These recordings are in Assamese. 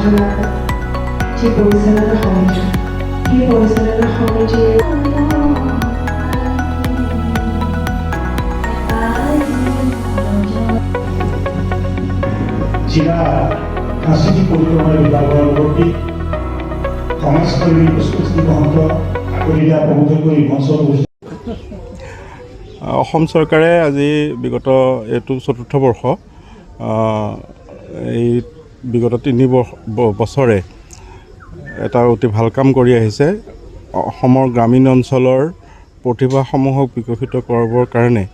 গঠনাৰ যি পৰিচালনা সমিতি, সেই পৰিচালনা সমিতিৰ জিলা সাংস্কৃতিক পৰিক্ৰমা বিভাগৰ মুৰব্বী সমাজকৰ্মী পুষ্পশ্ৰী মহন্ত আকলিয়া প্ৰমুখ্যকৈ মঞ্চত অসম চৰকাৰে আজি বিগত এইটো চতুৰ্থ বৰ্ষ এই বিগত 3 বছৰে এটা অতি ভাল কাম কৰি আহিছে। অসমৰ গ্ৰামীণ অঞ্চলৰ প্ৰতিভাসমূহক বিকশিত কৰাবৰ কাৰণে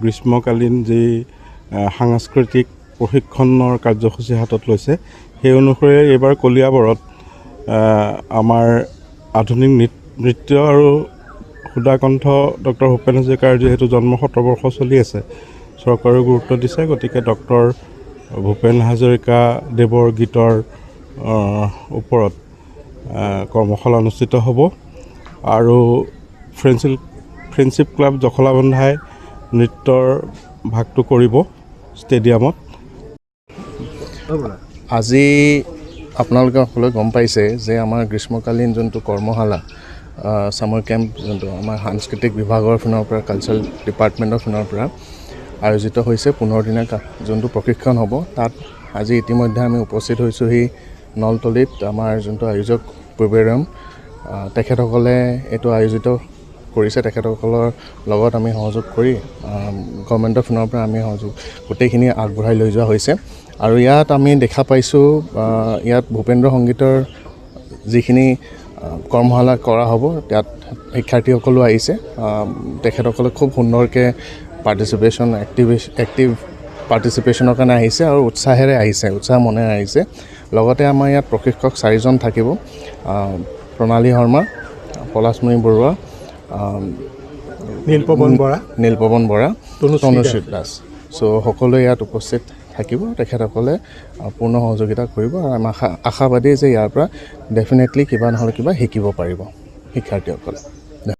গ্ৰীষ্মকালীন যি সাংস্কৃতিক প্ৰশিক্ষণৰ কাৰ্যসূচী হাতত লৈছে, সেই অনুসৰি এইবাৰ কলিয়াবৰত আমাৰ আধুনিক নৃত্য আৰু সুধাকণ্ঠ ডক্টৰ ভূপেন হাজৰিকাৰ যিহেতু জন্ম 100 বৰ্ষ চলি আছে, চৰকাৰেও গুৰুত্ব দিছে। গতিকে ডক্টৰ ভূপেন হাজৰিকা দেৱৰ গীতৰ ওপৰত কৰ্মশালা অনুষ্ঠিত হ'ব আৰু ফ্ৰেণ্ডশ্বিপ ক্লাব জখলাবন্ধাই নৃত্যৰ ভাগটো কৰিব ষ্টেডিয়ামত। আজি আপোনালোকে সকলোৱে গম পাইছে যে আমাৰ গ্ৰীষ্মকালীন যোনটো কৰ্মশালা ছামাৰ কেম্প, যোনটো আমাৰ সাংস্কৃতিক বিভাগৰ ফালৰ পৰা, কালচাৰেল ডিপাৰ্টমেণ্টৰ ফালৰ পৰা আয়োজিত হৈছে 15 দিনীয়া যোনটো প্ৰশিক্ষণ হ'ব। তাত আজি ইতিমধ্যে আমি উপস্থিত হৈছোঁহি নলতলিত। আমাৰ যোনটো আয়োজক পূৰ্বেৰাম, তেখেতসকলে এইটো আয়োজিত কৰিছে। তেখেতসকলৰ লগত আমি সহযোগ কৰি গভৰ্ণমেণ্টৰ ফালৰ পৰা আমি সহযোগ গোটেইখিনি আগবঢ়াই লৈ যোৱা হৈছে। আৰু ইয়াত আমি দেখা পাইছোঁ, ইয়াত ভূপেন্দ্ৰ সংগীতৰ যিখিনি কৰ্মশালা কৰা হ'ব, তাত শিক্ষাৰ্থীসকলো আহিছে। তেখেতসকলে খুব সুন্দৰকৈ এক্টিভ পাৰ্টিচিপেশ্যনৰ কাৰণে আহিছে আৰু উৎসাহেৰে আহিছে, উৎসাহ মনেৰে আহিছে। লগতে আমাৰ ইয়াত প্ৰশিক্ষক 4জন থাকিব, প্ৰণালী শৰ্মা, পলাশমণি বৰুৱা, নীলপৱন বৰা, তনুশ্ৰী দাস। চ' সকলোৱে ইয়াত উপস্থিত থাকিব। তেখেতসকলে পূৰ্ণ সহযোগিতা কৰিব আৰু আমি আশাবাদী যে ইয়াৰ পৰা ডেফিনেটলি কিবা নহ'লে কিবা শিকিব পাৰিব শিক্ষাৰ্থীসকলে।